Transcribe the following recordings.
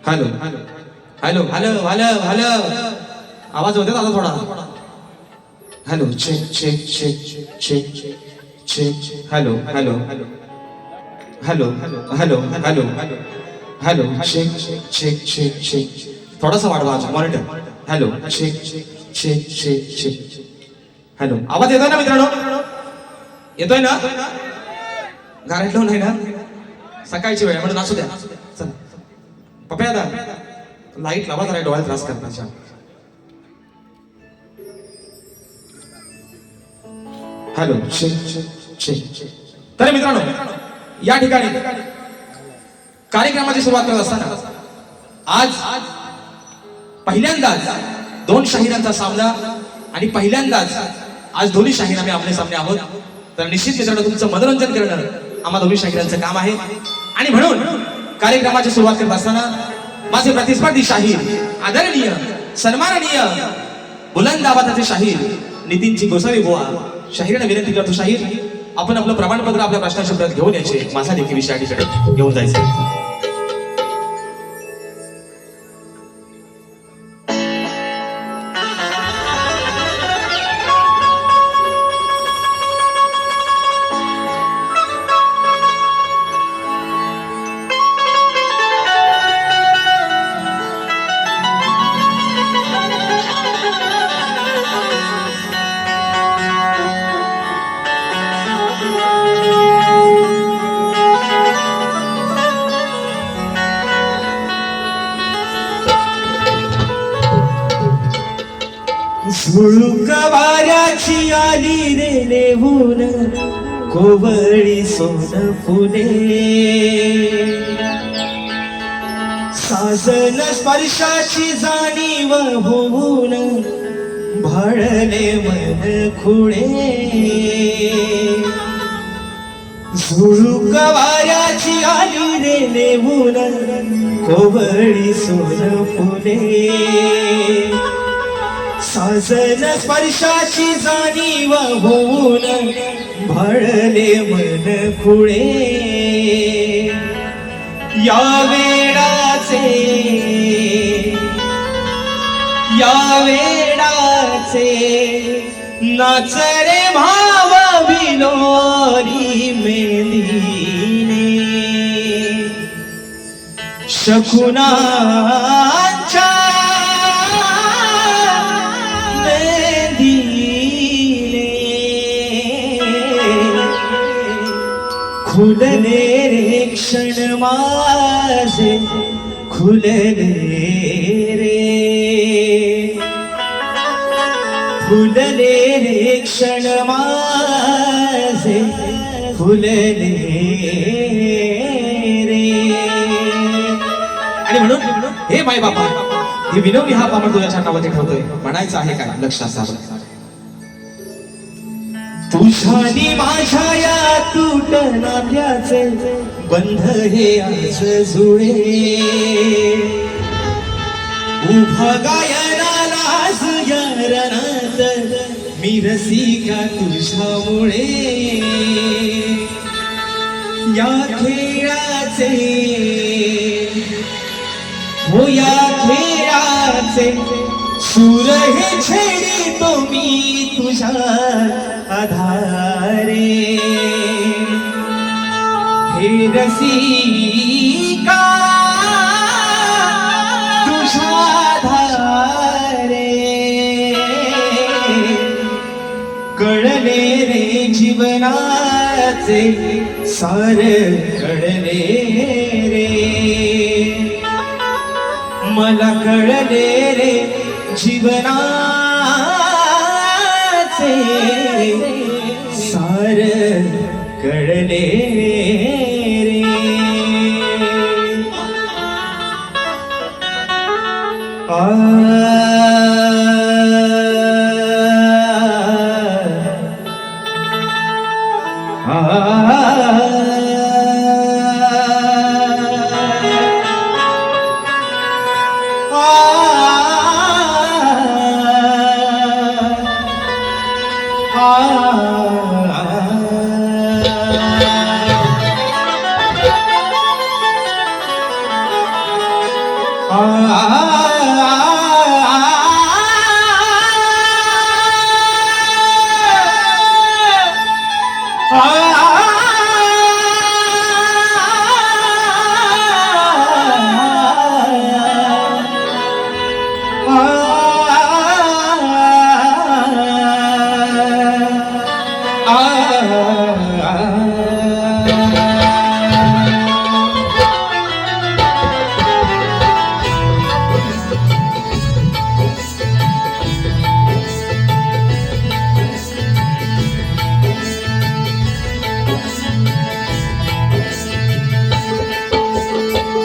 Hello hello hello hello hello आवाज होते दादा थोडा. Hello check check check check check hello hello hello hello hello hello hello check check check check थोडासा वाढवा monitor hello check check check check hello आवाज येतोय ना मित्रांनो येतोय ना गारटलो नाही ना सकाळची वेळ म्हणून असू द्या चला पप्या दा लाईट लावा जरा डोळ्यात त्रास करण्याच्या हॅलो चेक चेक तर मित्रांनो या ठिकाणी कार्यक्रमाची सुरुवात करत असताना आज पहिल्यांदाच दोन शाहिरांचा सामना आणि पहिल्यांदाच आज दोन्ही शाहीर आम्ही आपले सामने आहोत तर निश्चित मित्रांनो तुमचं मनोरंजन करणं आम्हा दोन्ही शाहिरांचं काम आहे आणि म्हणून कार्यक्रमाची सुरुवात करत असताना माझे प्रतिस्पर्धी शाहीर आदरणीय सन्माननीय बुलंद आवाजाचे शाहीर नितीनजी गोसावी बुवा शाहिरांना विनंती करतो शाहीर आपण आपलं प्रमाणपत्र आपल्या प्रश्नाच्या प्रत घेऊन यायचे माझा देखील विषय ठिकाणी घेऊन जायचे झुळूक वाऱ्याची आली रे नेहून कोवळी सोन फुले साजन स्पर्शाची जाणीव होऊन भाळले मन खुळे झुळूक वाऱ्याची आली रे नेहून कोवळी सोन फुले साजन स्पर्शाची जाणीव होऊन भाळले मन खुळे या वेडाचे नाच रे भाव विलोरी मेलीने शकुनाच्या खुलले रे क्षण माझे खुलले रे खुलले रे क्षण माझे खुलले रे आणि म्हणून हे माय बापा हे विनोदी हा पामर तुझ्या नावाचे ठेवतोय म्हणायचं आहे काय लक्षात सावध तुझ्यानी माझ्या या तुट नात्याचे बंध हे आज जुळे उभा गायनाला आज या रणात मी रसिका तुझ्यामुळे या खेळाचे हो या खेळाचे सूर हे छेडितो मी तुझ्या आधारे हे रसिका तुझ्या आधारे कळले रे जीवनाचे सार कळले रे मला कळले रे जीवनाचे सार कळले रे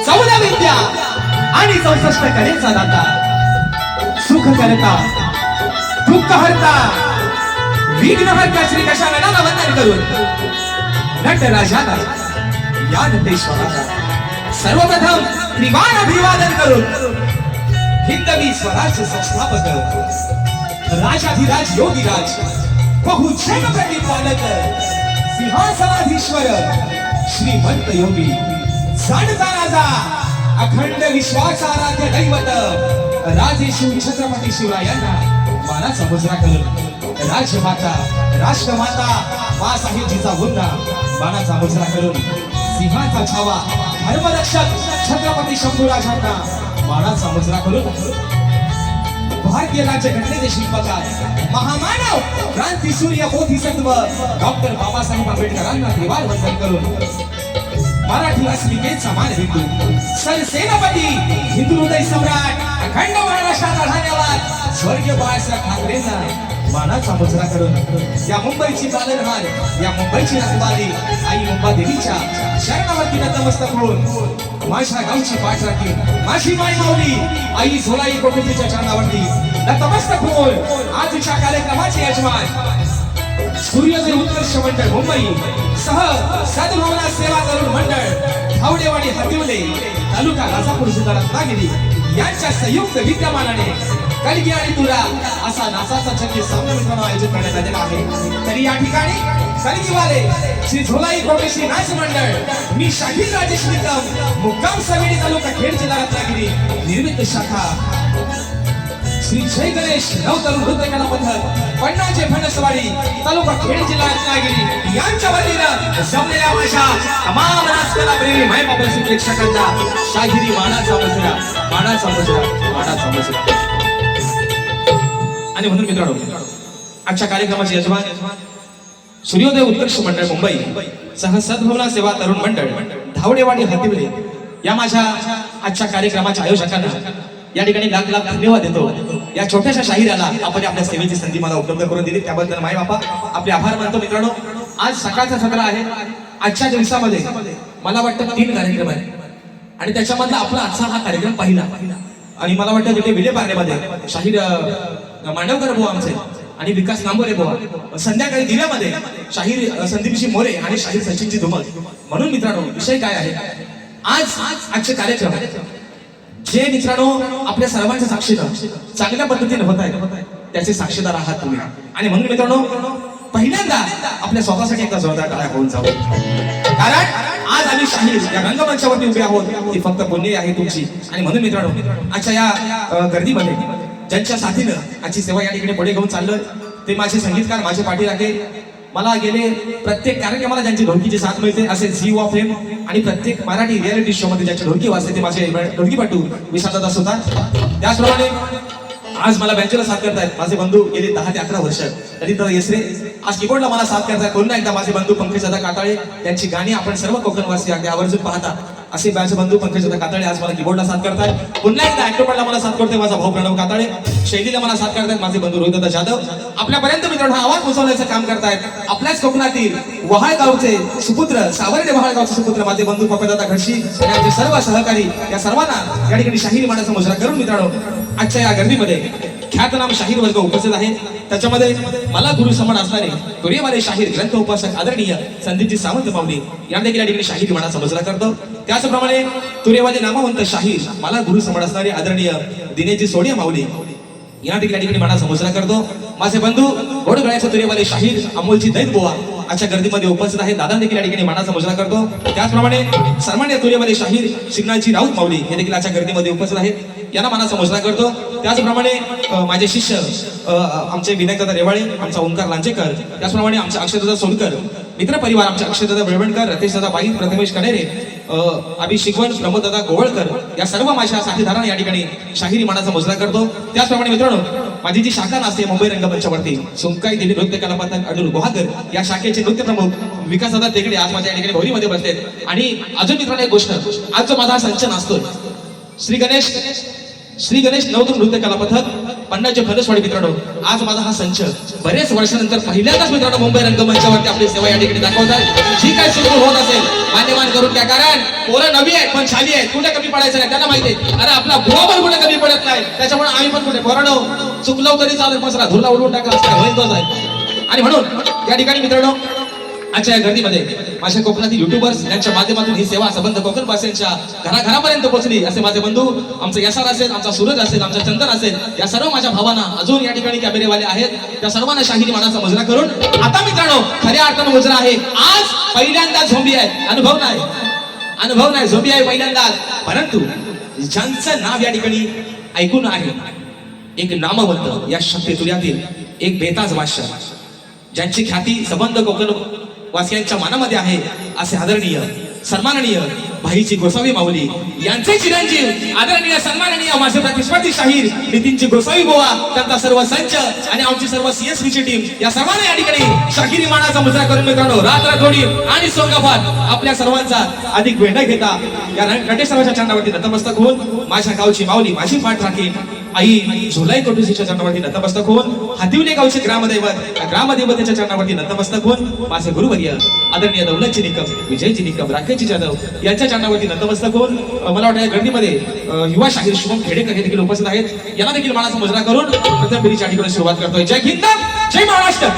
चौदा विद्या आणि 64 कलेचा दाता, सुख करता दुःख हरता विघ्न हरता श्री गजाननाला वंदन करून नटराजाला या नटेश्वराला सर्वप्रथम त्रिवार अभिवादन करून हिंदवी स्वराज्य संस्थापक राजाधिराज योगीराज बहुजन प्रतिपालक सिंहासनाधीश्वर श्रीमंत योगी जाणता राजा अखंड विश्वासाराध्य दैवत राजेश्वर छत्रपती शिवरायांना मानाचा मुजरा करून राजमाता राष्ट्रमाता मासाहेबजीचा मुलगा मानाचा मुजरा करून सिंहाचा छावा धर्मरक्षक छत्रपती शंभूराजांना मानाचा मुजरा करून भारतीय राज्यघटनेचे शिल्पकार महामानव क्रांती सूर्य बोधिसत्व डॉक्टर बाबासाहेब आंबेडकरांना त्रिवार वंदन करून मराठी अस्मितेचा मानबिंदू सरसेनापती हिंदू हृदय सम्राट अखंड महाराष्ट्राचा धन्यवाद स्वर्गीय बाळासाहेब ठाकरेंना मानाचा मुजरा करून या मुंबईची पालनहार या मुंबईची रखवाली आई मुंबादेवीच्या शरणावरती नतमस्तक होऊन माझ्या गावची पाठ राखी माझी माय माऊली आई झोलाई कोकणीच्या चरणावरती नतमस्तक होऊन आजच्या कार्यक्रमाचे यजमान सूर्योदय उत्कर्ष मंडळ मुंबई सह सद्भावना सेवा करून मंडळ धावडेवाडी हतिवले तालुका राजापूर जिल्हा रत्नागिरी यांच्या संयुक्त विद्यमानाने कलगी आणि तुरा असा नासाचा चक्की सामना मित्रांनो आयोजित करण्यात आलेला आहे. तरी या ठिकाणी कलगीवाले श्री झोलाई कोटेशी नाच मंडळ मी शाहीर राजेश निकम मुक्काम समेडी तालुका खेड जिल्हा रत्नागिरी निर्मित शाखा श्री जय गणेश नवतरुण नृत्यकला पथक पन्नाचे फणसवाडी तालुका खेड जिल्हा रत्नागिरी यांच्या वतीनं जमलेल्या माझ्या तमाम नाचकला प्रेमी मायबापांची प्रेक्षकांचा शाहिरी मानाचा मुजरा मानाचा मुजरा मानाचा मुजरा. आणि म्हणून मित्रांनो आजच्या कार्यक्रमाचे यजमान सूर्योदय उत्कर्ष मंडळ मुंबई सह सद्भावना सेवा तरुण मंडळ धावडेवाडी हतिवले या माझ्या आजच्या कार्यक्रमाच्या आयोजकांना या ठिकाणी लाख लाख धन्यवाद देतो. या छोट्याशा शाहिराला आपण आपल्या सेवेची संधी मला उपलब्ध करून दिली त्याबद्दल माय बापा आपले आभार मानतो. मित्रांनो आज सकाळचा सत्र आहे. आजच्या दिवसामध्ये मला वाटतं 3 कार्यक्रम आहेत आणि त्याच्यामधला आपला आजचा हा कार्यक्रम पहिला आणि मला वाटतं तिथे विलेपार्लेमध्ये शाहीर मांडवकर बुवा आमचे आणि विकास नांबोरे बुवा संध्याकाळी दिव्यामध्ये शाहीर संदीपजी मोरे आणि शाहीर सचिनजी धुमल. म्हणून मित्रांनो विषय काय आहे आजचे कार्यक्रम जे मित्रांनो आपल्या सर्वांच्या साक्षीनं चांगल्या पद्धतीने होत आहे त्याचे साक्षीदार आहात तुम्ही. आणि म्हणून मित्रांनो पहिल्यांदा आपल्या स्वतःसाठी एकदा जोरदार टाळ्या होऊन जाऊ कारण आज आम्ही शाहीर या रंगमंचावरती उभे आहोत ती फक्त पुण्य आहे तुमची. आणि म्हणून मित्रांनो आजच्या या गर्दीमध्ये ज्यांच्या साथीनं आजची सेवा या ठिकाणी पुढे घेऊन चाललोय ते माझे संगीतकार माझे पाठीराखे मला गेले प्रत्येक कार्यक्रमाला ज्यांची ढोलकीची साथ मिळते असे झी ऑफ फेम आणि प्रत्येक मराठी रियालिटी शो मध्ये ज्यांची ढोलकी वाजते ते माझे ढोलकीपटू विशालदादा सुतार. त्याचप्रमाणे आज मला बँचेला साथ करतायत माझे बंधू गेले 10 ते 11 वर्ष ललितदादा येसरे. आज कीबोर्डला मला साथ करतायत पुन्हा एकदा माझे बंधू पंकजदादा काताळे. त्यांची गाणी आपण सर्व कोकणवासी अगदी आवर्जून पाहता असे माझे बंधू पंकजदादा काताळे आज मला कीबोर्डला साथ करतायत. पुन्हा एकदा ऍक्टोपडला मला साथ करतोय माझा भाऊ प्रणव काताळे. शैलीला मला साथ करतायत माझे बंधू रोहितदादा जाधव. आपल्यापर्यंत मित्रांनो हा आवाज पोहोचवण्याचं काम करतायत आपल्याच कोकणातील वहाळगावचे सुपुत्र सावर्डे वहाळगावचे सुपुत्र माझे बंधू पप्पादादा घडशी आणि आमचे सर्व सहकारी या सर्वांना या ठिकाणी शाहीर मानाचा मुजरा करून मित्रांनो आजच्या या गर्दीमध्ये ख्यातनाम शाहीर वर्ग उपस्थित आहे. त्याच्यामध्ये मला गुरु समान असणारे तुरेवाले शाहीर ग्रंथ उपासक आदरणीय संदीपजी सावंत माऊली या देखील या ठिकाणी शाहीर मानाचा मुजरा करतो. त्याचप्रमाणे तुरेवाले नामवंत शाहीर मला गुरु समान असणारे आदरणीय दिनेशजी सोडिया माऊली या ठिकाणी मानाचा मुजरा करतो. माझे बंधू घोडगळ्याचे तुरेवाले शाहीर अमोलजी दैत बुवा आजच्या गर्दीमध्ये उपस्थित आहे. दादा देखील या ठिकाणी मानाचा मुजरा करतो. त्याचप्रमाणे सन्मान्य तुरेवाले शाहीर शिवनाथजी राऊत माऊली हे देखील आजच्या गर्दीमध्ये उपस्थित आहेत यांना मानाचा मुजरा करतो. त्याचप्रमाणे माझे शिष्य आमचे विनायकदादा रेवाळे, आमचा ओंकार लांचेकर, त्याचप्रमाणे आमचे अक्षयदादा सोनकर, मित्रपरिवार आमचे अक्षयदादा बेळवणकर, रतेशदादा बाई, प्रथमेश कणेरे, अभिषेकवन, प्रमोददादा गोवळकर या सर्व माझ्या साथीदारांना या ठिकाणी शाहिरी मानाचा मुजरा करतो. त्याचप्रमाणे मित्रांनो, माझी जी शाखा असते मुंबई रंगमंचावरती सोमकाई देवी नृत्य कला पथक अडूर गुहागर या शाखेचे नृत्य प्रमुख विकासदादा तेगडे आज माझ्या या ठिकाणी भोरीमध्ये बसलेत. आणि अजून मित्रांनो एक गोष्ट, आज जो माझा हा संच नाचतोय श्री गणेश नवतूर नृत्य कला पथक पन्नासचे फणसवाडी मित्रांनो, आज माझा हा संच बरेच वर्षानंतर पहिल्यांदाच मित्रांनो मुंबई रंगमंचावरती आपली सेवा या ठिकाणी दाखवतात. जी काय सुरू होत असेल मान्यमान करून त्या, कारण पोरं नवी आहेत पण शाली आहेत, कुठे कमी पडायचं नाही, त्यांना माहिती आहे अरे आपला बुवा पण कुठे कमी पडत नाही, त्याच्यामुळे आम्ही पण कुठे पोरांनो चुकलो तरी चालेल, मसरा धुरला उडवून टाकला असता होईल तोच आहे. आणि म्हणून या ठिकाणी मित्रांनो आजच्या या गर्दीमध्ये माझ्या कोकणातील युट्यूबर्स यांच्या माध्यमातून ही सेवा संबंध कोकणवासियांच्या घराघरापर्यंत पोहोचली. असे माझे बंधू, आमचा यसार असेल, आमचा सूरज असेल, आमचा चंदन असेल, या सर्व माझ्या भावांना अजून या ठिकाणी कॅमेरेवाले आहेत, त्या सर्वांना शाहिरी मानाचा मुजरा करून आता मित्रांनो खऱ्या अर्थानं मुजरा आहे. आज पहिल्यांदा झोंबी आहे, अनुभव नाही झोंबी आहे पहिल्यांदाच, परंतु ज्यांचं नाव या ठिकाणी ऐकून आहे, एक नामवंत या शक्तीतुल्यातील एक बेताज बादशाह, ज्यांची ख्याती संबंध कोकण वासियांच्या मनामध्ये आहे, असे आदरणीय सन्माननीय भाईची गोसावी माऊली यांचे चिरंजीव आदरणीय सन्माननीय माझे प्रतिस्पर्धी शाहीर नितीनची गोसावी बोवा, त्यांचा सर्व संच आणि आमची सर्व सीएसपीची टीम या सर्वांना या ठिकाणी शाहिरी मानाचा मुजरा करून मित्रांनो रात्र थोडी आणि सोंगाबाद आपल्या सर्वांचा अधिक वेढा घेता या नटेश्वराच्या चरणावरती नतमस्तक होऊन माझ्या गावची माऊली माझी पाठ राखील आई झोलाई कोटुसीच्या चरणावरती नतमस्तक होऊन हातिवले गावचे ग्रामदेवतेच्या चरणावरती नतमस्तक होऊन माझे गुरुवर्य आदरणीय दौलतजी निकम, विजयजी निकम, राकेशजी जाधव यांच्या चरणावरती नतमस्तक होऊन मला वाटतं या गर्दीमध्ये युवा शाहीर शुभम खेडेकर हे देखील उपस्थित आहेत. यांना देखील मानाचा मुजरा करून प्रथम फेरीच्या ठिकाणी सुरुवात करतोय. जय हिंद, जय महाराष्ट्र.